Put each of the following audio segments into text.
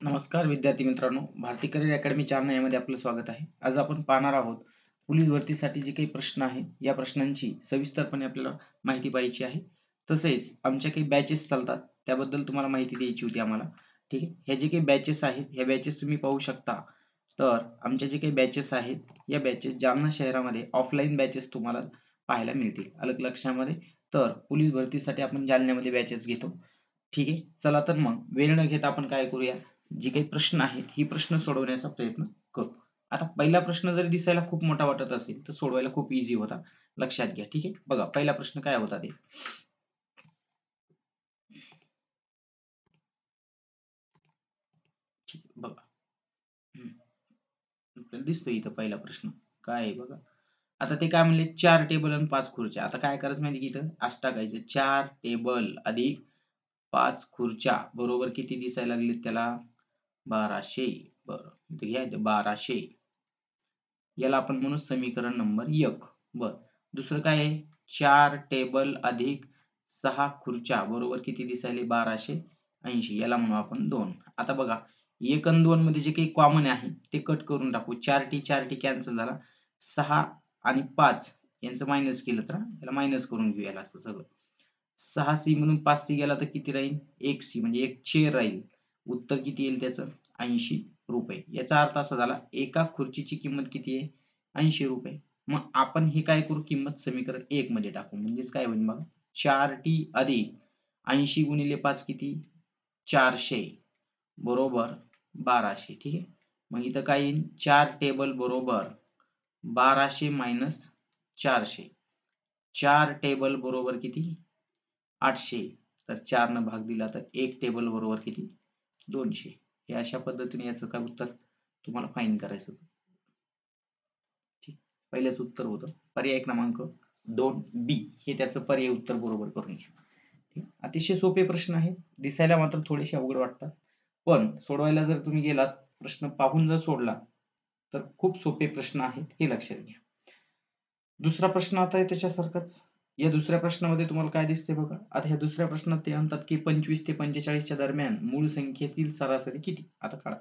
नमस्कार विद्यार्थी मित्रांनो, भारती करिअर अकॅडमी चालना यामध्ये आपलं स्वागत आहे. आज आपण पाहणार आहोत पोलीस भरतीसाठी जे काही प्रश्न आहेत, या प्रश्नांची सविस्तरपणे आपल्याला माहिती पाहिजे आहे. तसेच आमच्या काही बॅचेस चालतात, त्याबद्दल तुम्हाला माहिती द्यायची होती आम्हाला. ठीक आहे. ह्या जे काही बॅचेस आहेत, ह्या बॅचेस तुम्ही पाहू शकता. तर आमच्या जे काही बॅचेस आहेत, या बॅचेस जालना शहरामध्ये ऑफलाईन बॅचेस तुम्हाला पाहायला मिळतील. आलं लक्षामध्ये? तर पोलीस भरतीसाठी आपण जालन्यामध्ये बॅचेस घेतो. ठीक आहे. चला तर मग वेळ न घेता आपण काय करूया, जे काही प्रश्न आहेत, ही प्रश्न सोडवण्याचा प्रयत्न करू. आता पहिला प्रश्न जरी दिसायला खूप मोठा वाटत असेल, तर सोडवायला खूप ईझी होता. लक्षात घ्या. ठीक आहे. बघा पहिला प्रश्न काय होता ते. ठीक आहे, बघा. हं. आपल्याला दिसतोय इथं पहिला प्रश्न. काय आहे बघा. आता ते काय म्हणले 4 टेबल आणि 5 खुर्च्या. आता काय करायचं माहिती की इथं असं टाकायचं 4 टेबल अधिक 5 खुर्च्या बरोबर किती दिसायला लागले त्याला 1200. बरं. इथे घ्या इथं 1200. याला आपण म्हणू समीकरण नंबर 1. बर. दुसरं काय आहे? 4 टेबल अधिक 6 खुर्च्या बरोबर किती दिसायले 1280. याला म्हणू आपण 2. आता बघा 1 आणि 2 मध्ये जे काही कॉमन आहे ते कट करून टाकू. 4T कॅन्सल झाला. 6 आणि 5 यांचं मायनस केलं तर याला मायनस करून घेऊ याला असं सगळं. 6C म्हणून 5C गेला तर किती राहील? 1C म्हणजे 1 चेअर राहील. उत्तर किती येईल त्याचं? ₹80. याचा अर्थ असा झाला एका खुर्चीची किंमत किती आहे? ₹80. मग आपण हे काय करू किंमत समीकरण 1 मध्ये टाकू. म्हणजेच काय होईल बघा 4T अधिक 80 गुणिले 5 किती? 400 बरोबर 1200. ठीक आहे. मग इथं काय येईल? 4 टेबल बरोबर 1200 मायनस 400. 4 टेबल बरोबर किती? 800. तर 4 न भाग दिला तर 1 टेबल बरोबर किती? 200. हे अशा पद्धतीने याचं काय उत्तर तुम्हाला फाइंड करायचं होतं. ठीक. पहिलेच उत्तर होतं. पर्याय क्रमांक 2B हे त्याचं पर्याय उत्तर बरोबर करून घ्या. ठीक. अतिशय सोपे प्रश्न आहेत. दिसायला मात्र थोडेसे अवघड वाटतात. पण सोडवायला जर तुम्ही गेलात, प्रश्न पाहून जर सोडला, तर खूप सोपे प्रश्न आहेत हे लक्षात घ्या. दुसरा प्रश्न आता आहे त्याच्यासारखाच. या दुसऱ्या प्रश्नामध्ये तुम्हाला काय दिसते बघा. आता ह्या दुसऱ्या प्रश्नात ते म्हणतात की 25 ते 45 च्या दरम्यान मूळ संख्येतील सरासरी किती? आता काढा.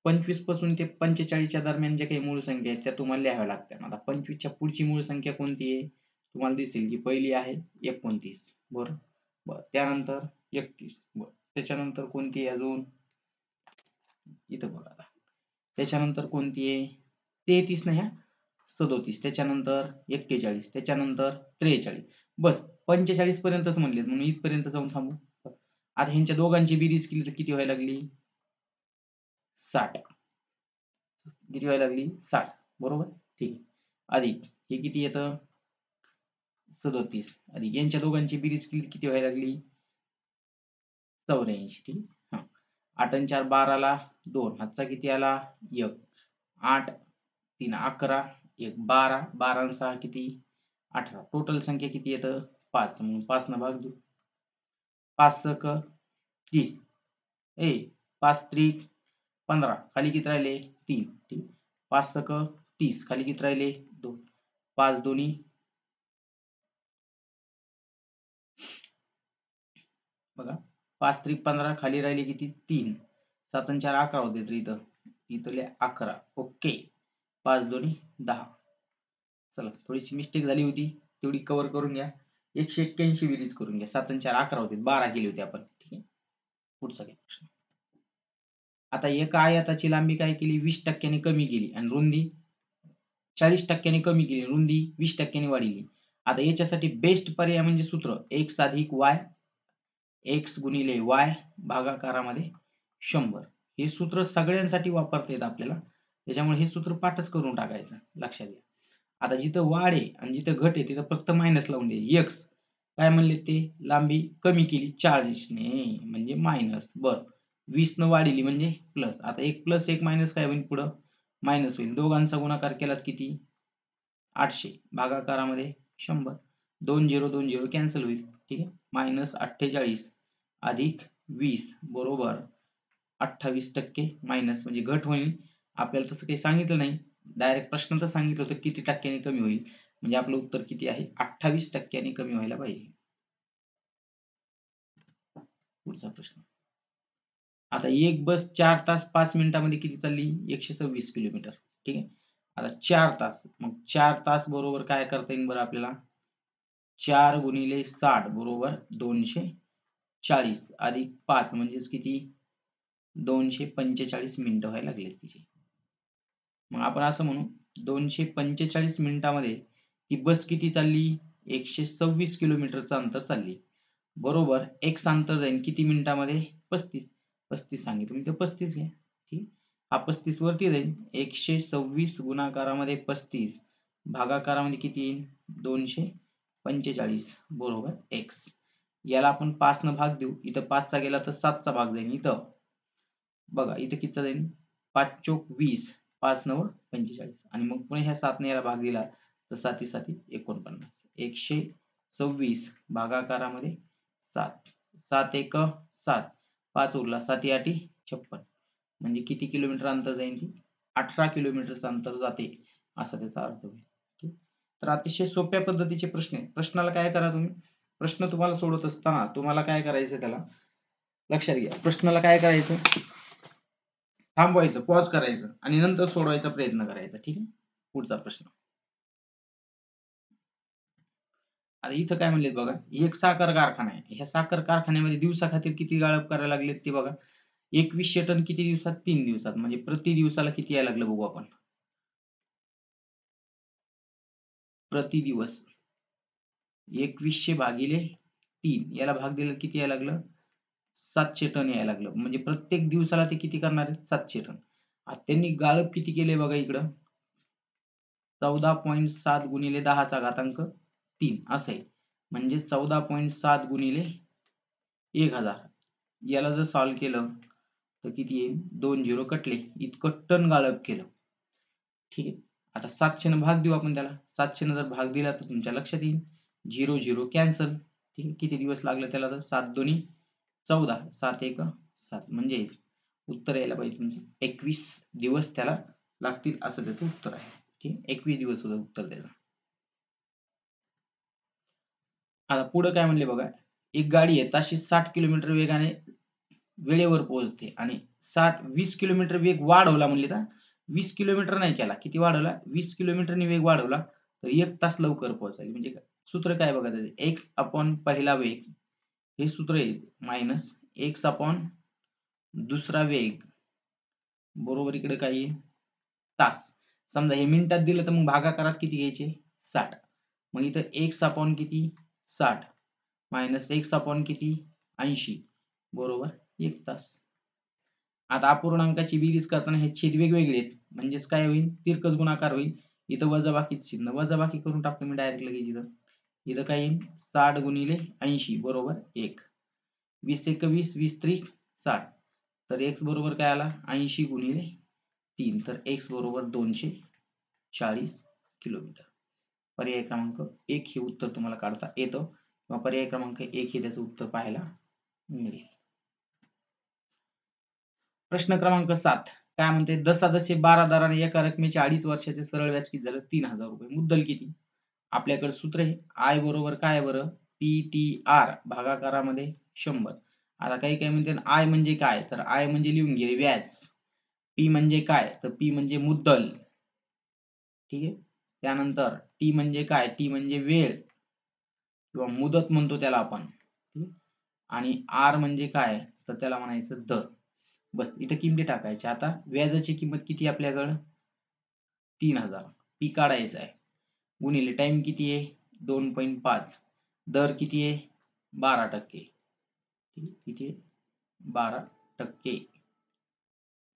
25 पासून ते 45 च्या दरम्यान ज्या काही मूळ संख्या आहेत त्या तुम्हाला लिहाव्या लागतात. आता 25 च्या पुढची मूळ संख्या कोणती आहे? तुम्हाला दिसेल की पहिली आहे 29. बरं. बरं. त्यानंतर 31. बरं. त्याच्यानंतर कोणती आहे अजून? इथं बघा आता. त्याच्यानंतर कोणती आहे? 33 नाही हां. 37. त्याच्यानंतर 41. त्याच्यानंतर 43. बस 45 पर्यंतच म्हणलेत म्हणून इथपर्यंत जाऊन थांबू. आता ह्यांच्या दोघांची बेरीज केली तर किती व्हायला लागली? 60. किती व्हायला लागली? 60. बरोबर? ठीक आहे. अधिक हे किती येतं? 37. अधिक यांच्या दोघांची बेरीज केली किती व्हायला लागली? 84. ठीक आहे. हां. 8 आणि 4 12 ला 2. हातचा किती आला? 1. 8 3 11 1 12 12 आणि 6 किती? 18. टोटल संख्या किती येतं? 5. म्हणून 5 न भाग देऊ. 5 सक 30. 5 त्रिक 15. खाली किती राहिले? 3. ठीक. 5 सक 30. खाली किती राहिले? 2. 5 दोन्ही बघा 5 त्रिक 15. खाली राहिले किती? 3. 7 आणि 4 11 होते तर इथं. इथले 11. ओके. 5 दोन्ही 10. चला थोडीशी मिस्टेक झाली होती. तेवढी कव्हर करून घ्या. 181 बेरीज करून घ्या. 7 आणि 4 11 होते. 12 केली होती आपण. ठीक आहे. पुढचा घ्या प्रश्न. आता एका आयताची लांबी काय केली? 20% कमी केली आणि रुंदी 40% कमी केली. रुंदी 20% वाढवली. आता याच्यासाठी बेस्ट पर्याय म्हणजे सूत्र x अधिक y x गुणिले y भागाकारामध्ये 100. हे सूत्र सगळ्यांसाठी वापरता येतं आपल्याला. त्याच्यामुळे हे सूत्र पाठच करून टाकायचं. लक्षात घ्या. आता जिथं वाढ आहे आणि जिथं घट आहे तिथं फक्त मायनस लावून द्यायची. x काय म्हणले ते? लांबी कमी केली 40 ने म्हणजे मायनस. बरं. 20 न वाढवली म्हणजे प्लस. आता 1 प्लस 1 मायनस काय होईल पुढं? मायनस होईल. दोघांचा गुणाकार केलात किती? 800 भागाकारामध्ये 100. 2 0 2 0 कॅन्सल होईल. ठीक आहे. मायनस 48 अधिक 20 बरोबर 28% मायनस म्हणजे घट होईल. आपल्याला तसं काही सांगितलं नाही. डायरेक्ट प्रश्नातच सांगितलं होतं किती टक्क्यांनी कमी होईल. म्हणजे आपलं उत्तर किती आहे? 28% कमी व्हायला पाहिजे. पुढचा प्रश्न. आता एक बस 4 तास 5 मिनिटांमध्ये किती चालली? 126 किलोमीटर. ठीक आहे. आता 4 तास. मग 4 तास बरोबर काय करता येईल बरं आपल्याला? 4 गुणिले 60 बरोबर 240 अधिक 5 म्हणजेच किती? 245 मिनिटं व्हायला लागलेत तिचे. मग आपण असं म्हणू 245 मिनिटामध्ये ती बस किती चालली? 126 किलोमीटरचं अंतर चालली. बरोबर एक्स अंतर जाईल किती मिनिटामध्ये? 35. 35 सांगितलं म्हणजे 35 घ्या. ठीक. हा 35 वरती जाईल. 126 गुणाकारामध्ये 35 भागाकारामध्ये किती येईल? 245 बरोबर एक्स. याला आपण 5 न भाग देऊ. इथं 5 चा गेला तर 7 चा भाग जाईल. इथं बघा इथं कितीचा जाईल? 5 चोक 20 5 नव 45 आणि मग पुन्हा ह्या 7 ने याला भाग दिला तर 7 7 49. 126 भागाकारामध्ये 7 7 एक 7 5 उरला 7 8 56 म्हणजे किती किलोमीटर अंतर जाईल ती? 18 किलोमीटरचं अंतर जाते असा त्याचा अर्थ होईल. ठीक. तर अतिशय सोप्या पद्धतीचे प्रश्न आहेत. प्रश्नाला काय करा तुम्ही? प्रश्न तुम्हाला सोडवत असताना तुम्हाला काय करायचं त्याला लक्षात घ्या. प्रश्नाला काय करायचं? थांबवायचं, पॉज करायचं आणि नंतर सोडवायचा प्रयत्न करायचा. ठीक आहे. पुढचा प्रश्न. आता इथं काय म्हणलेत बघा, एक साखर कारखाना आहे. ह्या साखर कारखान्यामध्ये दिवसाखातीर किती गाळप करायला लागलेत ते बघा. 2100 टन किती दिवसात? 3 दिवसात. म्हणजे प्रति दिवसाला किती यायला लागलं बघू आपण. प्रति दिवस 2100 भागिले 3 याला भाग दिला किती यायला लागलं? 700 टन यायला लागलं. म्हणजे प्रत्येक दिवसाला ते किती करणार आहेत? 700 टन. आता त्यांनी गाळप किती केले बघा इकडं? 14.7 गुणिले 10 चा घातांक 3 असं आहे. म्हणजे 14.7 गुणिले 1000 याला जर सॉल्व्ह केलं तर किती येईल? 2 झिरो कटले. इतकं टन गाळप केलं. ठीक आहे. आता 700 ने भाग देऊ आपण त्याला. 700 ने जर भाग दिला तर तुमच्या लक्षात येईल. 0 0 कॅन्सल. ठीक आहे. किती दिवस लागले त्याला तर 7 दोन्ही 14 7 एक 7 म्हणजे उत्तर यायला पाहिजे तुमचं 21 दिवस त्याला लागतील असं त्याचं उत्तर आहे. ठीक. 21 दिवस होतं उत्तर त्याचं. आता पुढे काय म्हणले बघा. एक गाडी आहे ताशी 60 किलोमीटर वेगाने वेळेवर पोहोचते आणि 20 किलोमीटर वेग वाढवला म्हणले तर 20 किलोमीटर नाही केला. किती वाढवला? 20 किलोमीटरने वेग वाढवला तर 1 तास लवकर पोहोचायला. म्हणजे काय? सूत्र काय बघा त्याचं? x अपॉन पहिला वेग हे सूत्र आहे मायनस x अपॉन दुसरा वेग बरोबर इकडे काय येईल? तास. समजा हे मिनिटात दिलं तर मग भागाकारात किती घ्यायचे? 60. मग इथं x अपॉन किती? 60 मायनस x अपॉन किती? 80 बरोबर 1 तास. आता अपूर्णांकाची बेरीज करताना हे छेद वेगवेगळे आहेत. म्हणजेच काय होईल? तिरकस गुणाकार होईल. इथं वजाबाकीचं चिन्ह. वजाबाकी करून टाकतो मी डायरेक्ट लगेच इथं. इथं काय येईल? 60 गुणिले 80 बरोबर 1. 20 एक 20, 20 त्रिक 60. तर x बरोबर काय आला? 80 गुणिले 3. तर x बरोबर 240 किलोमीटर. पर्याय क्रमांक 1 हे उत्तर तुम्हाला काढता येतं किंवा पर्याय क्रमांक 1 हे त्याचं उत्तर पाहायला मिळेल. प्रश्न क्रमांक 7 काय म्हणते? दशादशे 12 दराने एका रकमेचे 2.5 वर्षाचे सरळ व्याज किती झालं? 3000 रुपये. मुद्दल किती? आपल्याकडे सूत्र आहे आय बरोबर काय बरं? PTR भागाकारामध्ये 100. आता काही काही म्हणते आय म्हणजे काय? तर आय म्हणजे लिहून घे व्याज. पी म्हणजे काय? तर पी म्हणजे मुद्दल. ठीक आहे. त्यानंतर टी म्हणजे काय? टी म्हणजे वेळ किंवा मुदत म्हणतो त्याला आपण. आणि आर म्हणजे काय? तर त्याला म्हणायचं दर. बस इथं किमती टाकायच्या. आता व्याजाची किंमत किती आपल्याकडं? 3000. पी काढायचा आहे. गुणिले टाइम किती आहे? 2.5. दर किती आहे? 12%. किती आहे? 12%.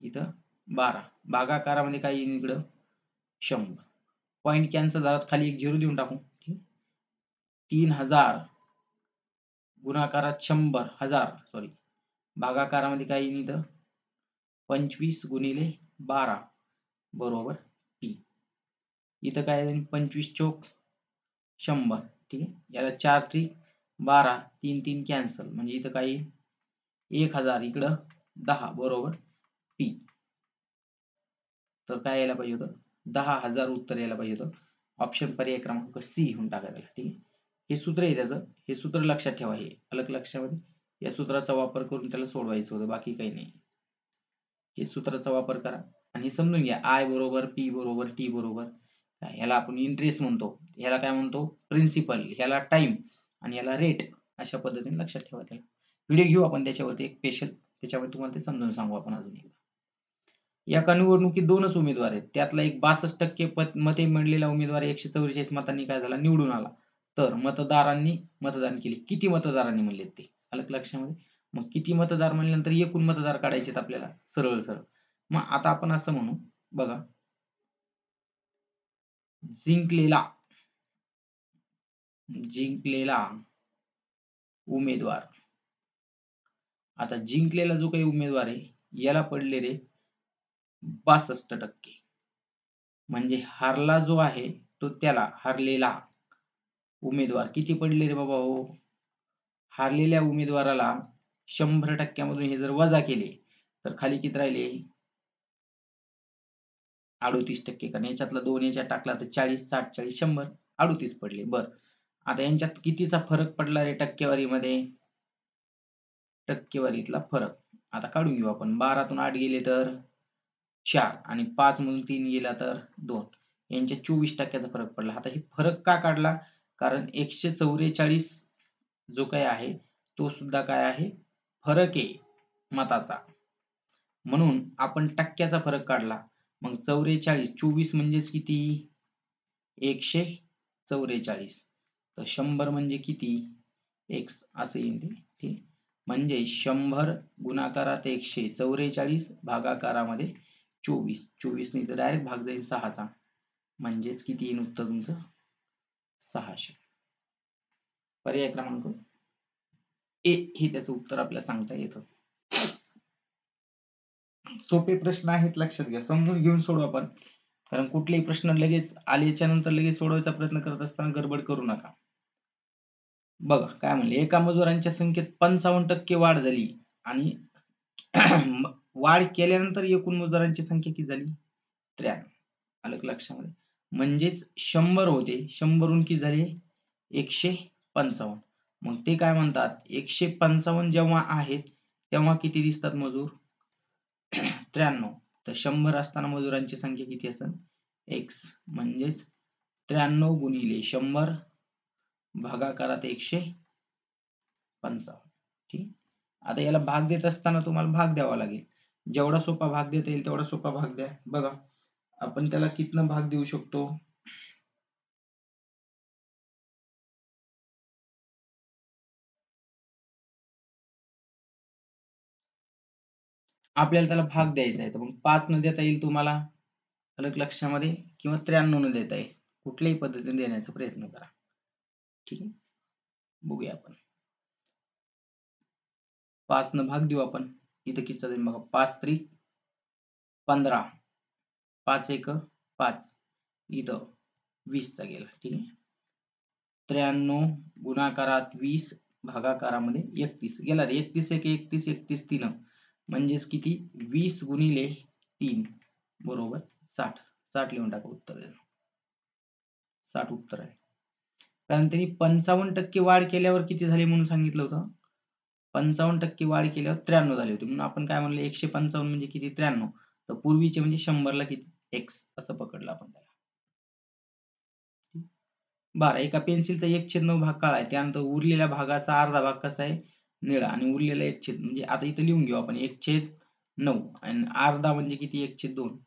इथं 12. भागाकारामध्ये काय येईल इकडं? 100. पॉइंट कॅन्सल झाला खाली एक झिरो देऊन टाकू. 3000 गुणाकारात 100,000 सॉरी भागाकारामध्ये काय येईल इथं? 25 गुणिले 12 बरोबर टी. इथं काय आहे? 25 चोक 100. ठीक आहे. याला 4 त्रिक 12 3 3 कॅन्सल म्हणजे इथं काय येईल? 1000 इकडं 10 बरोबर टी. तर काय यायला पाहिजे होतं? 10,000 उत्तर यायला पाहिजे होतं. ऑप्शन पर्याय क्रमांक सी होऊन टाकायला. ठीक आहे. हे सूत्र आहे त्याचं. हे सूत्र लक्षात ठेवा. हे अलग लक्षामध्ये या सूत्राचा वापर करून त्याला सोडवायचं होतं, बाकी काही नाही. हे सूत्राचा वापर करा आणि समजून घ्या. I बरोबर P बरोबर T बरोबर ह्याला आपण इंटरेस्ट म्हणतो, ह्याला काय म्हणतो प्रिन्सिपल, ह्याला टाइम आणि ह्याला रेट. अशा पद्धतीने लक्षात ठेवा. त्याला व्हिडिओ घेऊ आपण त्याच्यावरती एक स्पेशल, त्याच्यामध्ये तुम्हाला ते समजून सांगू आपण अजून एकदा. एका निवडणुकीत 2च उमेदवार आहेत, त्यातला एक 62% मते मिळालेला उमेदवार 144 मतांनी काय झाला निवडून आला. तर मतदारांनी मतदान केले. किती मतदारांनी म्हणले ते आलं का लक्षामध्ये? मग किती मतदार म्हणल्यानंतर एकूण मतदार काढायचे आपल्याला सरळ सरळ. मग आता आपण असं म्हणू बघा, जिंकलेला उमेदवार. आता जिंकलेला जो काही उमेदवार आहे याला पडले रे 62%. म्हणजे हारला जो आहे तो त्याला हारलेला उमेदवार किती पडले रे बाबा हो? हारलेल्या उमेदवाराला 100% मधून हे जर वजा केले तर खाली किती राहिले? 38%. कारण याच्यातला 2 याच्यात टाकला तर 40, 60, 40, 100, 38 पडले. बरं. आता यांच्यात कितीचा फरक पडला रे टक्केवारीमध्ये? टक्केवारीतला फरक. आता काढून घेऊ आपण. 12तून 8 गेले तर 4 आणि 5 मधून 3 गेला तर 2. यांच्यात 24% चा फरक पडला. आता हे फरक का काढला? कारण 144 जो काही आहे तो सुद्धा काय आहे? फरक आहे मताचा. म्हणून आपण टक्क्याचा फरक काढला. मग 44, 24 म्हणजेच किती? 144. तर 100 म्हणजे किती? x असं येईल ते. ठीक. म्हणजे 100 गुणाकारात 144 भागाकारामध्ये 24. 24 ने तर डायरेक्ट भाग जाईल 6चा. म्हणजेच किती येईल उत्तर तुमचं? 600. पर्याय क्रमांक ए हे त्याचं उत्तर आपल्याला सांगता येतं. सोपे प्रश्न आहेत, लक्षात घ्या. समजून घेऊन सोडवा आपण. कारण कुठलेही प्रश्न लगेच आल्याच्या नंतर लगेच सोडवायचा प्रयत्न करत असताना गडबड करू नका. बघा काय म्हणले, एका मजुरांच्या संख्येत 55% वाढ झाली आणि वाढ केल्यानंतर एकूण मजुरांची संख्या किती झाली? 93. आलं का लक्षामध्ये? म्हणजेच 100 होते, 100 किती झाले? 155. मग ते काय म्हणतात, 155 जेव्हा आहेत तेव्हा किती दिसतात मजूर? 93. तर 100 असताना मजुरांची संख्या किती असेल? x. म्हणजेच 93 गुणिले 100 भागाकारात 155. ठीक. आता याला भाग देत असताना तुम्हाला भाग द्यावा लागेल. जेवढा सोपा भाग देता येईल तेवढा सोपा भाग द्या. बघा आपण त्याला कितनं भाग देऊ शकतो? आपल्याला त्याला भाग द्यायचा आहे. तर मग 5 न देता येईल तुम्हाला, आलं लक्षामध्ये, किंवा 93 न देता येईल. कुठल्याही पद्धतीने देण्याचा प्रयत्न करा. ठीक आहे. बघूया आपण. 5 न भाग देऊ आपण. इथं कितीचा जाईल बघा. 5 त्रिक 15, 5 एक 5, इथं 20 चा गेला. ठीक आहे. 93 गुणाकारात 20 भागाकारामध्ये 31 गेला रे. 31 एक 31, 31 3, म्हणजेच किती? 20 गुणिले 3 बरोबर 60. 60 लिहून टाका उत्तर. 60 उत्तर आहे. कारण त्यांनी 55% वाढ केल्यावर किती झाले म्हणून सांगितलं होतं? 55% वाढ केल्यावर 93 झाले होते. म्हणून आपण काय म्हणलं, 155 म्हणजे किती? 93. तर पूर्वीचे म्हणजे 100 ला किती? x असं पकडलं आपण त्याला. 12. एका पेन्सिलचा 1/9 भाग काळा आहे. त्यानंतर उरलेल्या भागाचा अर्धा भाग कसा आहे? निळा. आणि उरलेला 1/, म्हणजे आता इथं लिहून घेऊ आपण 1/9 आणि अर्धा म्हणजे किती? 1/2.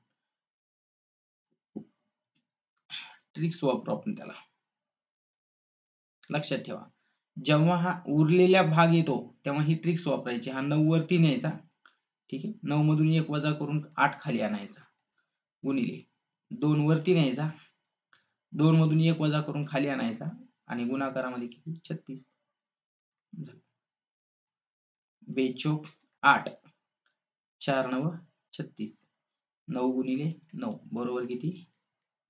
ट्रिक्स वापरू आपण त्याला. लक्षात ठेवा. जेव्हा हा उरलेला भाग येतो तेव्हा ही ट्रिक्स वापरायची. हा 9 वरती न्यायचा. ठीक आहे. 9 मधून 1 वजा करून 8 खाली आणायचा. गुणिले 2 वरती न्यायचा. 2 मधून 1 वजा करून खाली आणायचा आणि गुणाकारामध्ये किती? 36. 2 8, 4 9 36. 9 गुणिले 9 बरोबर किती?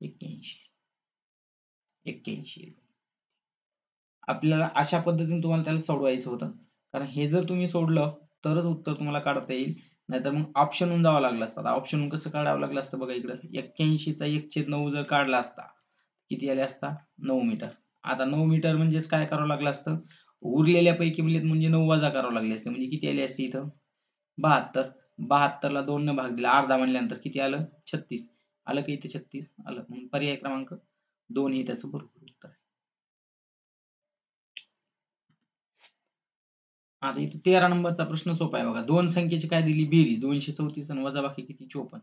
81. 81. आपल्याला अशा पद्धतीने तुम्हाला त्याला सोडवायचं होतं. कारण हे जर तुम्ही सोडलं तरच उत्तर तुम्हाला काढता येईल. नाहीतर मग ऑप्शनहून जावं लागलं असतं. आता ऑप्शनहून कसं काढावं लागलं असतं बघा इकडं. 81 चा 1/9 जर काढला असता किती आले असता? 9 मीटर. आता 9 मीटर म्हणजेच काय करावं लागलं असतं? उरलेल्या पैकी म्हणजे 9 वजा करावं लागले असते म्हणजे किती आले असते इथं 72. 72 ला 2 ने भाग दिला अर्धा म्हणल्यानंतर किती आलं 36 आलं का इथे 36 आलं. म्हणून पर्याय क्रमांक 2 हे त्याचं बरोबर उत्तर आहे. आता इथे 13 नंबरचा प्रश्न सोपा आहे बघा. दोन संख्येची काय दिली बेरीज 234 आणि वजाबाकी किती 54.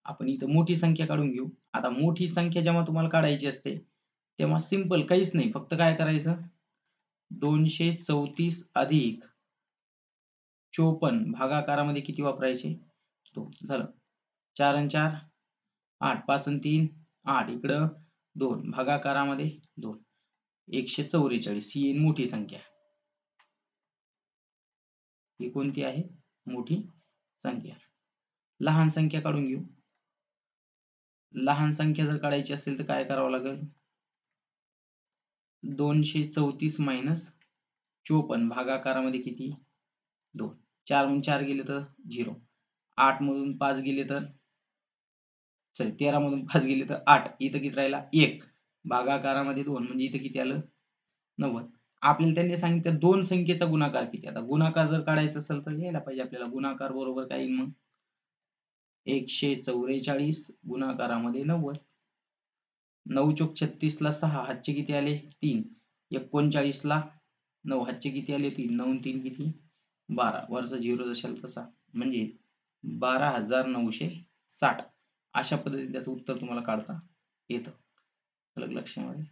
आपण इथं मोठी संख्या काढून घेऊ. आता मोठी संख्या जेव्हा तुम्हाला काढायची असते तेव्हा सिंपल काहीच नाही फक्त काय करायचं 234 अधिक 54 भागाकारामध्ये किती वापरायचे 2 झालं 4 आणि 4 8 5 आणि 3 8 इकडं 2 भागाकारामध्ये 2 144 ही मोठी संख्या ही कोणती आहे मोठी संख्या. लहान संख्या काढून घेऊ. लहान संख्या जर काढायची असेल तर काय करावं लागेल 234 मायनस 54 भागाकारामध्ये किती 2 4 मधून 4 गेले तर 0 8 मधून 5 गेले तर 13 मधून 5 गेले तर 8 इथं किती राहिला 1 भागाकारामध्ये 2 म्हणजे इथं किती आलं 90. आपल्याला त्यांनी सांगितलं दोन संख्येचा गुणाकार किती. आता गुणाकार जर काढायचा असेल तर घ्यायला पाहिजे आपल्याला गुणाकार बरोबर काय येईल मग 144 गुणाकारामध्ये 90 9 चोक 36 ला 6 हातचे किती आले 3 39 ला 9 हातचे किती आले 3 9 3 किती 12 वरचा 0 जशाला तसा म्हणजे 12,960 अशा पद्धतीने त्याचं उत्तर तुम्हाला काढता येतं. अलग लक्षामध्ये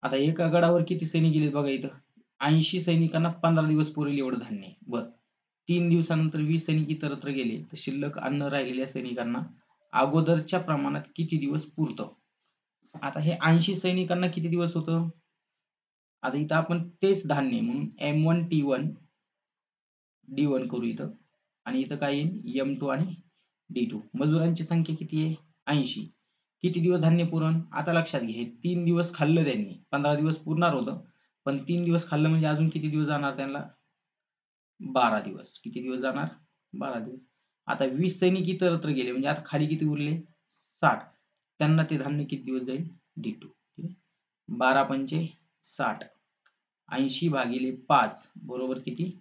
आता एका गडावर किती सैनिक गेले बघा इथं 80 सैनिकांना 15 दिवस पुरेल एवढं धान्य आहे. बरं 3 दिवसानंतर 20 सैनिक इतरत्र गेले तर शिल्लक अन्न राहिलेल्या सैनिकांना अगोदरच्या प्रमाणात किती दिवस पुरतं. आता हे 80 सैनिकांना किती दिवस होतं. आता इथं आपण तेच धान्य म्हणून M1 T1 D1 करू इथं आणि इथं काय येईल M2 आणि D2 मजुरांची संख्या किती आहे 80 किती दिवस धान्य पुरण आता लक्षात घे हे 3 दिवस खाल्लं त्यांनी 15 दिवस पुरणार होतं पण 3 दिवस खाल्लं म्हणजे अजून किती दिवस जाणार त्यांना 12 दिवस किती दिवस जाणार 12 दिवस. आता 20 सैनिक इतरत्र गेले म्हणजे आता खाली किती उरले 60 त्यांना ते धान्य किती दिवस जाईल D2 ठीक आहे 12 पंचे 60 80 भागिले 5 बरोबर किती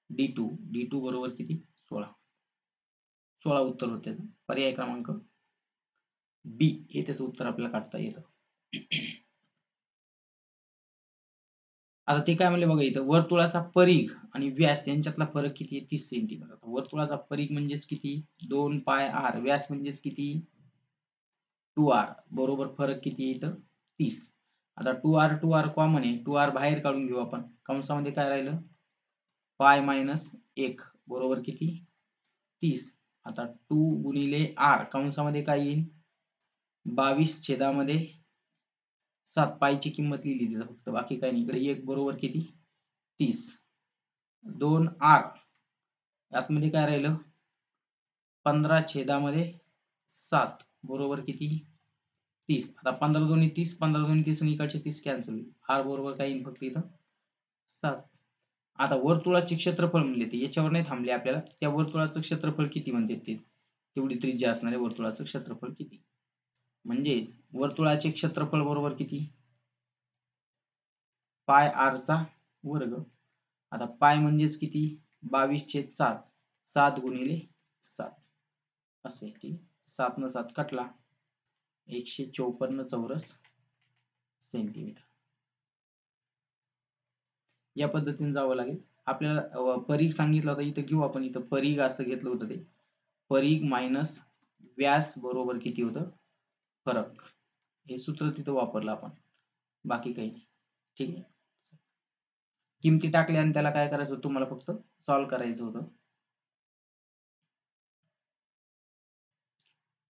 D2 बरोबर किती 16 उत्तर होते त्याचं. पर्याय क्रमांक बी हे त्याचं उत्तर आपल्याला काढता येतं. आता ते काय म्हणले बघा इथं वर्तुळाचा परिघ आणि व्यास यांच्यातला फरक किती आहे 30 सेंटीमीटर. वर्तुळाचा परिघ म्हणजेच किती 2 पाय आर व्यास म्हणजेच किती 2r बरोबर फरक किती आहे इथं 30. आता 2r कॉमन आहे 2r बाहेर काढून घेऊ आपण कंसामध्ये काय राहिलं पाय मायनस 1 बरोबर किती 30. आता 2 गुणिले r कंसामध्ये काय येईल 22 छेदामध्ये 7 पायची किंमत लिहिली तिथं फक्त बाकी काही नाही इकडे 1 बरोबर किती 30 2r आतमध्ये काय राहिलं 15 छेदामध्ये 7 बरोबर किती 30. आता 15 दोन्ही 30 15 दोन्ही 30 आणि इकडचे 30 कॅन्सल होईल r बरोबर काय येईल फक्त इथं 7. आता वर्तुळाचे क्षेत्रफळ म्हणले ते याच्यावर नाही थांबले आपल्याला त्या वर्तुळाचं क्षेत्रफळ किती म्हणते ते तेवढी त्रिज्या असणारे वर्तुळाचं क्षेत्रफळ किती म्हणजेच वर्तुळाचे क्षेत्रफळ बरोबर किती पाय r चा वर्ग. आता पाय म्हणजेच किती 22/7 7 गुणिले 7 असे की 7 न 7 कटला 154 चौरस सेंटीमीटर. या पद्धतीने जावं लागेल आपल्याला परिघ सांगितलं होतं इथं घेऊ आपण इथं परिघ असं घेतलं होतं ते परिघ मायनस व्यास बरोबर किती होतं फरक हे सूत्र तिथं वापरलं आपण बाकी काही नाही ठीक आहे. किमती टाकल्या आणि त्याला काय करायचं होतं तुम्हाला फक्त सॉल्व्ह करायचं होतं.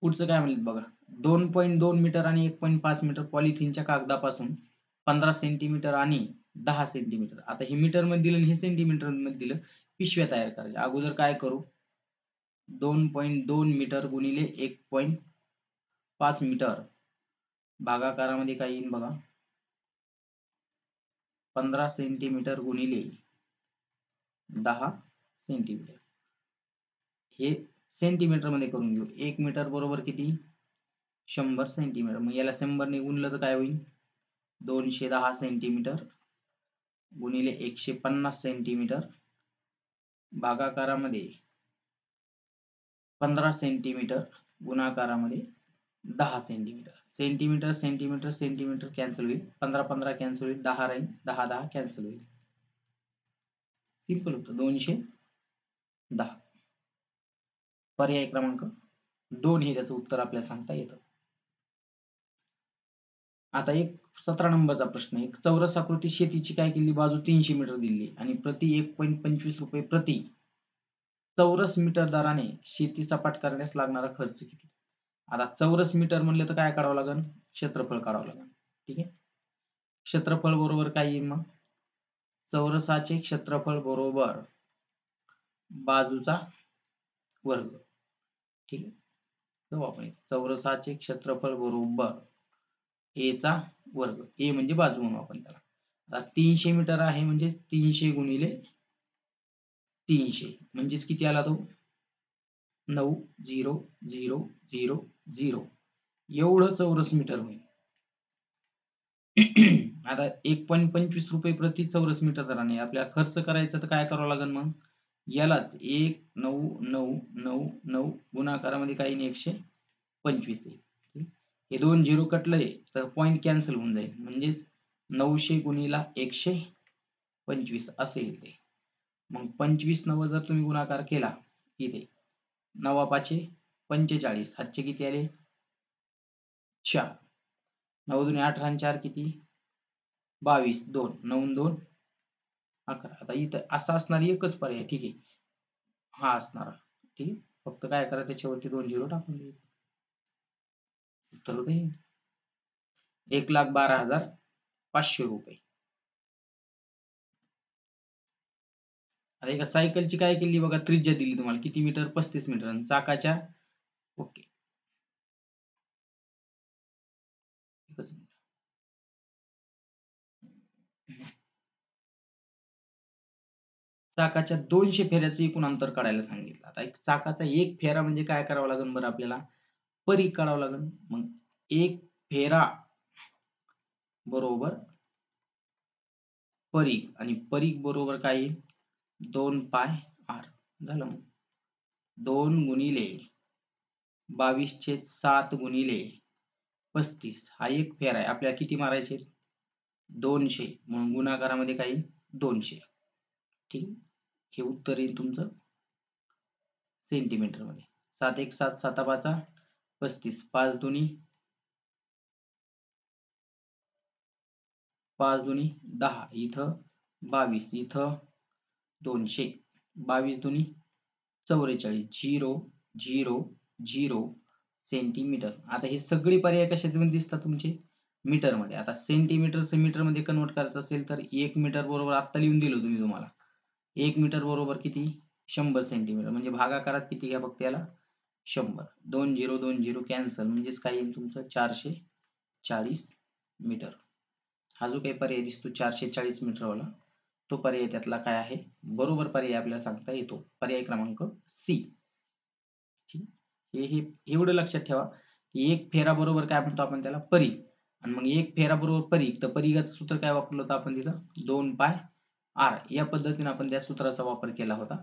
पुढचं काय म्हणलं बघा 2.2 मीटर आणि 1.5 मीटर पॉलिथिनच्या कागदापासून 15 सेंटीमीटर आणि 10 सेंटीमीटर आता हे मीटर मध्ये दिलं आणि हे सेंटीमीटर मध्ये दिलं पिशव्या तयार करायच्या अगोदर काय करू 2.2 मीटर गुणिले 1.5 मीटर भागाकारामध्ये काय येईल बघा 15 सेंटीमीटर गुणिले 10 सेंटीमीटर हे सेंटीमीटर मध्ये करून घेऊ 1 मीटर बरोबर किती 100 सेंटीमीटर. मग याला 100 ने गुणलं तर काय होईल? 210 सेंटीमीटर गुणिले 150 सेंटीमीटर भागाकारामध्ये 15 सेंटीमीटर गुणाकारामध्ये 10 centimetre. Centimetre centimetre centimetre cancel होईल. 15 15 कॅन्सल होईल. 10 राहील. 10 10 कॅन्सल होईल. सिंपल होतं. 210. पर्याय क्रमांक 2 हे त्याचं उत्तर आपल्याला सांगता येतं. आता एक 17 नंबरचा प्रश्न. एक चौरस आकृती शेतीची काय केली? बाजू 300 मीटर दिली आणि प्रति 1.25 रुपये प्रति चौरस मीटर दराने शेती सपाट करण्यास लागणारा खर्च किती? आता चौरस मीटर म्हणले तर काय काढावं लागेल? क्षेत्रफळ काढावं लागेल. ठीक आहे. क्षेत्रफळ बरोबर काय येईल मग? चौरसाचे क्षेत्रफळ बरोबर बाजूचा वर्ग. ठीक आहे. तर आपण चौरसाचे क्षेत्रफळ बरोबर a चा वर्ग. a म्हणजे बाजू म्हणू आपण त्याला. आता 300 मीटर आहे म्हणजे 300 गुणिले 300 म्हणजेच किती आला तो? 9,0,0,0,0 एवढं चौरस मीटर होईल. आता 1.25 रुपये प्रति चौरस मीटर दराने आपल्याला खर्च करायचा तर काय करावं लागेल मग? यालाच 1,9,9,9,9 गुणाकारामध्ये काही नाही 125 आहे. हे 2 झिरो कटलंय तर पॉईंट कॅन्सल होऊन जाईल. म्हणजेच 900 गुणिला 125 असे येते. मग 25 नवं जर तुम्ही गुणाकार केला इथे 9 5 45 हातचे किती आले? 4. 9 दुने 18 आणि 4 किती? 22. 2 9 2 11. आता इथं असा असणारी एकच पर्याय. ठीक आहे. हा असणार. ठीक आहे. फक्त काय करा त्याच्यावरती 2 झिरो टाकून द्यायचे. उत्तर होते 1,12,500 रुपये. आता एका सायकलची काय केली बघा, त्रिज्या दिली तुम्हाला किती मीटर? 35 मीटर. आणि चाकाच्या ओके एकच मिनिट. चाकाच्या 200 फेऱ्याचं एकूण अंतर काढायला सांगितलं. आता एक चाकाचा एक फेरा म्हणजे काय करावं लागेल बरं आपल्याला? परीघ काढावं लागेल. मग एक फेरा बरोबर परीघ आणि परीघ बरोबर काय येईल? 2 पाय r झालं. मग 2 गुणिले 22/7 गुणिले 35 हा एक फेरा आहे. आपल्याला किती मारायचे? 200 म्हणून गुणाकारामध्ये काही 200. ठीक. हे उत्तर येईल तुमचं सेंटीमीटर मध्ये. 7 1 7 7 5 35 5 दुनी 5 दुनी 10 इथं 22 इथं 200 22 दुनी 44 0 0 0 सेंटीमीटर. आता हे सगळे पर्याय कशामध्ये दिसतात तुमचे? मीटर मध्ये. आता सेंटीमीटरचं मीटर मध्ये कन्वर्ट करायचं असेल तर 1 मीटर बरोबर आता लिहून दिलं तुम्ही तुम्हाला. 1 मीटर बरोबर किती? 100 सेंटीमीटर. म्हणजे भागाकारात किती घ्या फक्त याला? 100. 2 0 2 0 कॅन्सल म्हणजेच काय येईल तुमचं? 440 मीटर. हा जो काही पर्याय दिसतो 440 मीटरवाला तो पर्याय त्यातला काय आहे? बरोबर पर्याय आपल्याला सांगता येतो. पर्याय क्रमांक सी. हे एवढं लक्षात ठेवा की एक फेरा बरोबर काय म्हणतो आपण त्याला? परीघ. आणि मग एक फेरा बरोबर परीघ. तर परीघाचं सूत्र काय वापरलं होतं आपण तिथं? 2 पाय r. या पद्धतीने आपण त्या सूत्राचा वापर केला होता.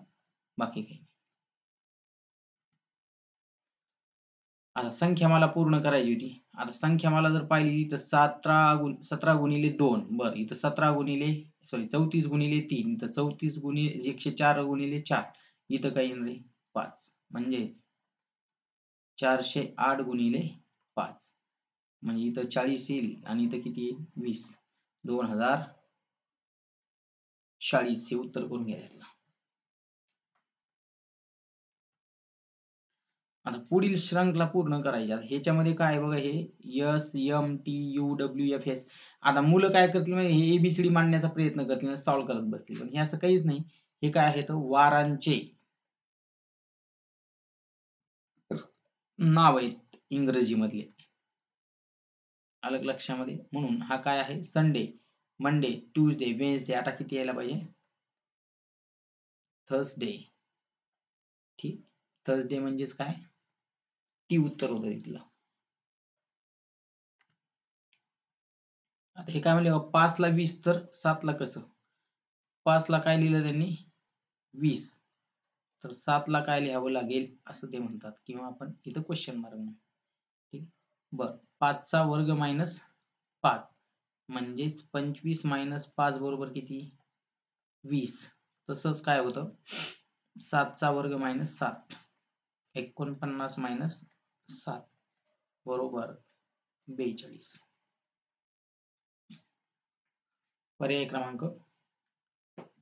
बाकी काही. आता संख्यामाला पूर्ण करायची होती. आता संख्यामाला जर पाहिली तर 17 गुणिले 2. बरं इथं 17 गुणिले 34 गुणिले 3. इथं 34 गुणिले 104 गुणिले 4. इथं काय येणार आहे? 5. म्हणजेच 408 गुणिले 5. म्हणजे इथं 40 येईल आणि इथं किती येईल? 20. 2040 हे उत्तर करून घ्या यातलं. आता पुढील श्रृंखला पूर्ण करायच्या. ह्याच्यामध्ये काय आहे बघा, हे SMTUWFS. आता मुलं काय करतील म्हणजे हे एबीसीडी मांडण्याचा प्रयत्न करतील, सॉल्व्ह करत बसतील. पण हे असं काहीच नाही. हे काय आहे तर वारांचे नाव आहेत इंग्रजी मधले. अलग लक्षामध्ये. म्हणून हा काय आहे? Sunday, Monday, Tuesday, Wednesday. आता किती यायला पाहिजे? थर्सडे. ठीक. थर्सडे म्हणजेच काय? टी उत्तर होतं इथलं. आता हे काय म्हणले 5 ला 20 तर 7 ला कसं? 5 ला काय लिहिलं त्यांनी 20 तर 7 ला काय लिहावं लागेल असं ते म्हणतात किंवा आपण इथं क्वेश्चन मार्क म्हणू. ठीक. बरं 5 चा वर्ग मायनस 5 म्हणजेच 25 मायनस 5 बरोबर किती 20. तसंच काय होतं 7 चा वर्ग मायनस 7 49 मायनस 7 बरोबर 42. पर्याय क्रमांक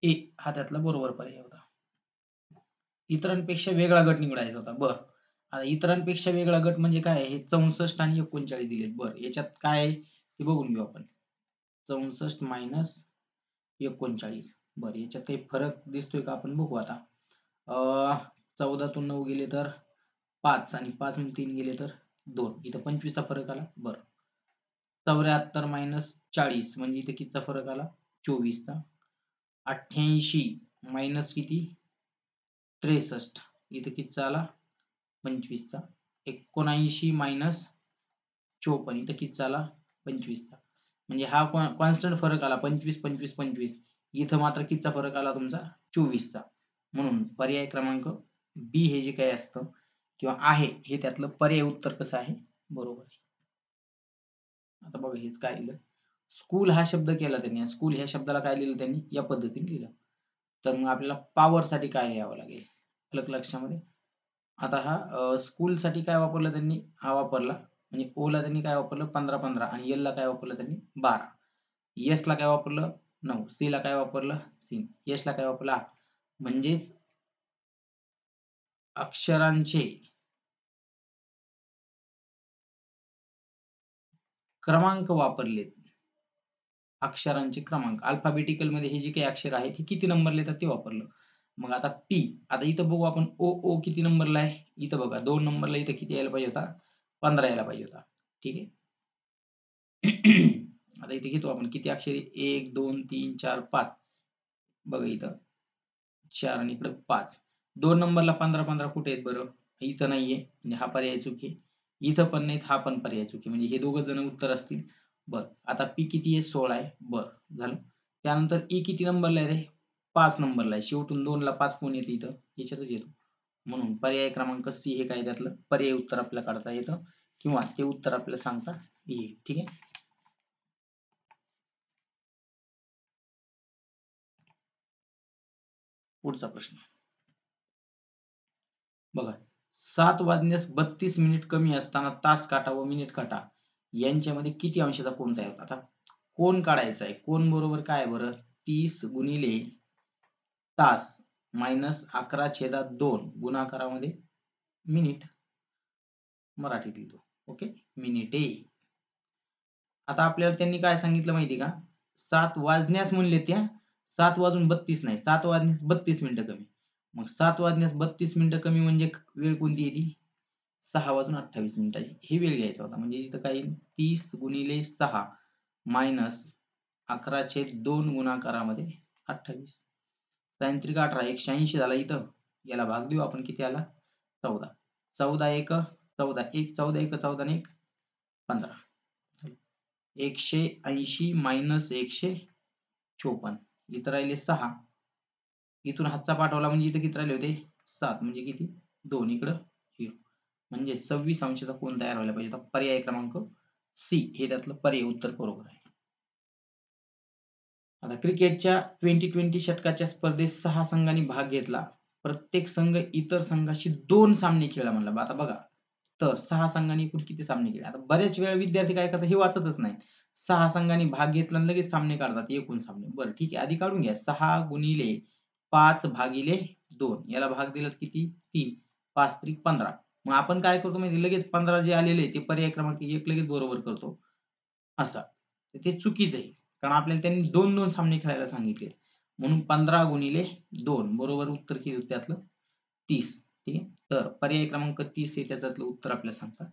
ए हा त्यातला बरोबर पर्याय होता. इतरांपेक्षा वेगळा गट निवडायचा होता. बरं. आता इतरांपेक्षा वेगळा गट म्हणजे काय आहे? हे 64 आणि 39 दिलेत. बरं याच्यात काय आहे ते बघून घेऊ आपण. 64 मायनस 39. बरं याच्यात काही फरक दिसतोय का आपण बघू आता. 14 तून 9 गेले तर 5 आणि 5 मधून 3 गेले तर 2. इथं 25 चा फरक आला. बरं. 74 मायनस 40 म्हणजे इथे कितीचा फरक आला 24 चा. 88 मायनस किती 63 इथं कितीचा आला 25 चा. 79 मायनस 54 इथं कितीचा आला 25 चा. म्हणजे हा कॉन्स्टंट फरक आला 25 25 25. इथं मात्र कितीचा फरक आला तुमचा 24 चा. म्हणून पर्याय क्रमांक बी हे जे काही असतं किंवा आहे हे त्यातलं पर्याय उत्तर कसं आहे बरोबर आहे. आता बघा हे काय लिहिलं स्कूल हा शब्द केला त्यांनी. स्कूल ह्या शब्दाला काय लिहिलं त्यांनी या पद्धतीने लिहिलं. तर मग आपल्याला पॉवर साठी काय लिहावं लागेल लक्षामध्ये. आता हा स्कूल साठी काय वापरलं त्यांनी हा वापरला म्हणजे ओ ला त्यांनी काय वापरलं 15 15 आणि एल ला काय वापरलं त्यांनी 12. एस ला काय वापरलं 9. सी ला काय वापरलं 3. एस ला काय वापरलं 8. म्हणजेच अक्षरांचे क्रमांक वापरलेत. अक्षरांचे क्रमांक अल्फाबेटिकल मध्ये हे जे काही अक्षर आहेत हे किती नंबरला येतात ते वापरलं. मग आता पी आता इथं बघू आपण ओ ओ किती नंबरला आहे इथं बघा 2 नंबरला इथं किती यायला पाहिजे होता 15 यायला पाहिजे होता. ठीक आहे. आता इथे घेतो आपण किती अक्षर 1 2 3 4 5 बघा इथं 4 आणि इकडे 5. 2 नंबरला 15 15 कुठे आहेत बरं इथं नाहीये म्हणजे हा पर्याय चुकी आहे. इथं पण नाहीत हा पण पर्याय चुकी म्हणजे हे दोघं जण उत्तर असतील. बरं आता पी किती आहे 16 आहे. बरं झालं. त्यानंतर ई किती नंबरला आहे रे 5 नंबरला आहे. शेवटून 2 ला 5 कोण येतं इथं याच्यातच येतो. म्हणून पर्याय क्रमांक सी हे काय त्यातलं पर्याय उत्तर आपल्याला काढता येतं किंवा ते उत्तर आपल्याला सांगता येईल. ठीक आहे. पुढचा प्रश्न बघा 7 वाजण्यास 32 मिनिट कमी असताना तास काटा व मिनिट काटा यांच्यामध्ये किती अंशाचा कोन तयार होतो. आता कोन काढायचा आहे. कोन बरोबर काय आहे बरं 30 गुणिले तास मायनस 11/2 गुणाकारामध्ये मिनिट मराठीत लिहितो. ओके मिनिटे. आता आपल्याला त्यांनी काय सांगितलं माहिती का 7 वाजण्यास म्हणले त्या 7 वाजून 32 नाही 7 वाजण्यास 32 मिनिटं कमी. मग 7 वाजण्यास 32 मिनिटं कमी म्हणजे वेळ कोणती येते 6 वाजून 28 मिनिटाची ही वेळ घ्यायचा होता. म्हणजे इथं काय 30 गुणिले 6 मायनस 11/2 गुणाकारामध्ये 28. साइन 18 180 झाला इथं. याला भाग देऊ आपण किती आला 14. 14 1 14 1 14 1 14 आणि 1 15. 180 मायनस 154 इथं राहिले 6. इथून हातचा पाठवला म्हणजे इथं किती राहिले होते 7 म्हणजे किती 2 इकडं 0 म्हणजे 26 अंशाचा कोन तयार व्हायला पाहिजे. आता पर्याय क्रमांक सी हे त्यातलं पर्याय उत्तर बरोबर आहे. आता क्रिकेटच्या 2020 षटकाच्या स्पर्धेत 6 संघांनी भाग घेतला. प्रत्येक संघ इतर संघाशी 2 सामने खेळला म्हणला. आता बघा तर 6 संघांनी एकूण किती सामने खेळले. आता बऱ्याच वेळा विद्यार्थी काय करतात हे वाचतच नाहीत. 6 संघांनी भाग घेतला आणि लगेच सामने काढतात एकूण सामने. बरं ठीक आहे आधी काढून घ्या 6 गुणिले 5 भागिले 2 याला भाग दिला किती 3 5 त्रिक 15. मग आपण काय करतो माहिती लगेच 15 जे आलेले ते पर्याय क्रमांक 1 लगेच बरोबर करतो. असा ते चुकीचं आहे. कारण आपल्याला त्यांनी 2-2 सामने खेळायला सांगितले. म्हणून 15 गुणिले 2 बरोबर उत्तर किती होतं त्यातलं 30. ठीक आहे. तर पर्याय क्रमांक 30 हे त्याच्यातलं उत्तर आपल्याला सांगता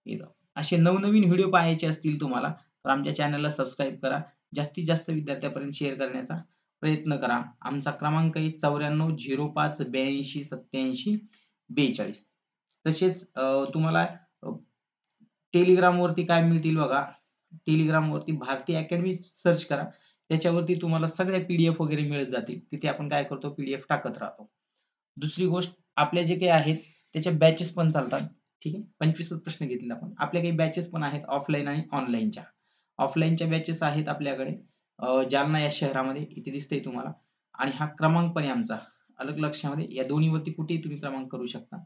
येतं. असे नवनवीन व्हिडिओ पाहायचे असतील तुम्हाला तर आमच्या चॅनलला सबस्क्राईब करा. जास्तीत जास्त विद्यार्थ्यांपर्यंत शेअर करण्याचा प्रयत्न करा. आमचा क्रमांक आहे 94 05 82 87 42. तसेच तुम्हाला टेलिग्राम वरती काय मिळतील बघा टेलिग्रामवरती भारती अकॅडमी सर्च करा. त्याच्यावरती तुम्हाला सगळ्या पी-डी-एफ वगैरे मिळत जातील. तिथे आपण काय करतो पी-डी-एफ टाकत राहतो. दुसरी गोष्ट आपल्या जे काही आहेत त्याच्या बॅचेस पण चालतात. ठीक आहे. 25च प्रश्न घेतलेला आपण. आपल्या काही बॅचेस पण आहेत ऑफलाईन आणि ऑनलाईनच्या. ऑफलाईनच्या बॅचेस आहेत आपल्याकडे जालना या शहरामध्ये इथे दिसतंय तुम्हाला आणि हा क्रमांक पण आहे आमचा. अलग लक्षामध्ये या दोन्हीवरती कुठेही तुम्ही क्रमांक करू शकता.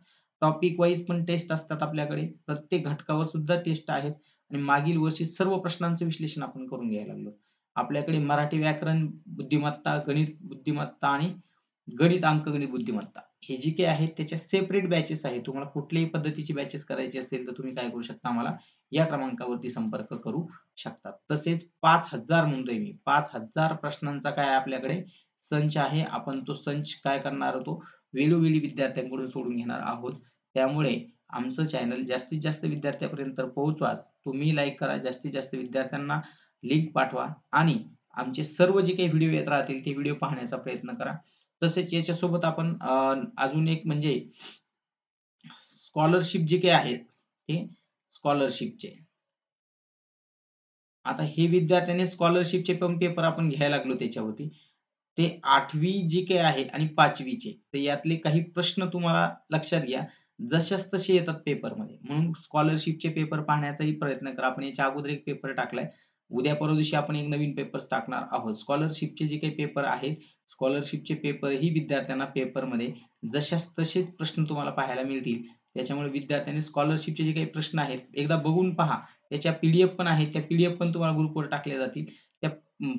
टॉपिक वाईज पण टेस्ट असतात आपल्याकडे. प्रत्येक घटकावर सुद्धा टेस्ट आहेत आणि मागील वर्षी सर्व प्रश्नांचं विश्लेषण आपण करून घ्यायला लागलो. आपल्याकडे मराठी व्याकरण बुद्धिमत्ता, गणित बुद्धिमत्ता आणि गणित अंकगणित बुद्धिमत्ता हे जे काही आहेत त्याच्या सेपरेट बॅचेस आहेत. तुम्हाला कुठल्याही पद्धतीची बॅचेस करायची असेल तर तुम्ही काय करू शकता आम्हाला या क्रमांकावरती संपर्क करू शकता. तसेच 5,000 म्हणतोय मी 5,000 प्रश्नांचा काय आपल्याकडे संच आहे. आपण तो संच काय करणार आहोत वेळोवेळी विद्यार्थ्यांकडून सोडून घेणार आहोत. त्यामुळे आमचं चॅनल जास्तीत जास्त विद्यार्थ्यांपर्यंत पोहोचवाच. तुम्ही लाईक करा, जास्तीत जास्त विद्यार्थ्यांना लिंक पाठवा आणि आमचे सर्व जे काही व्हिडिओ येत राहतील ते व्हिडिओ पाहण्याचा प्रयत्न करा. तसेच याच्यासोबत आपण अजून एक म्हणजे स्कॉलरशिप जे काही आहेत ते स्कॉलरशिपचे. आता हे विद्यार्थ्यांनी स्कॉलरशिपचे पण पेपर आपण घ्यायला लागलो त्याच्यावरती. ते 8वी जी काही आहे आणि 5वी चे तर यातले काही प्रश्न तुम्हाला लक्षात घ्या. जशास तसे येतात पेपरमध्ये. म्हणून स्कॉलरशिपचे पेपर पाहण्याचाही प्रयत्न करा. आपण याच्या अगोदर एक पेपर टाकलाय. उद्या परवा दिवशी आपण एक नवीन पेपर्स टाकणार आहोत. स्कॉलरशिपचे जे काही पेपर आहेत, स्कॉलरशिपचे पेपरही विद्यार्थ्यांना पेपरमध्ये जशास तसेच प्रश्न तुम्हाला पाहायला मिळतील. त्याच्यामुळे विद्यार्थ्यांनी स्कॉलरशिपचे जे काही प्रश्न आहेत, एकदा बघून पहा. त्याच्या पी पण आहेत. त्या पी पण तुम्हाला ग्रुपवर टाकल्या जातील. त्या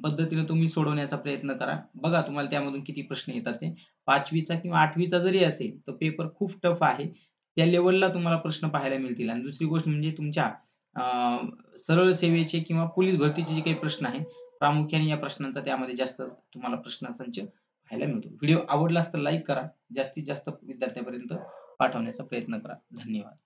पद्धतीने तुम्ही सोडवण्याचा प्रयत्न करा. बघा तुम्हाला त्यामधून किती प्रश्न येतात ते. 5वीचा किंवा 8वीचा जरी असेल, तर पेपर खूप टफ आहे. त्या लेव्हलला तुम्हाला प्रश्न पाहायला मिळतील आणि दुसरी गोष्ट म्हणजे तुमच्या अ, सरळ सेवेचे किंवा पोलीस भरतीचे जे काही प्रश्न आहेत, प्रामुख्याने या प्रश्नांचा त्यामध्ये जास्त तुम्हाला प्रश्नसंच पाहायला मिळतो. व्हिडिओ आवडला तर लाईक करा. जास्तीत जास्त विद्यार्थ्यांपर्यंत पाठवण्याचा प्रयत्न करा. धन्यवाद.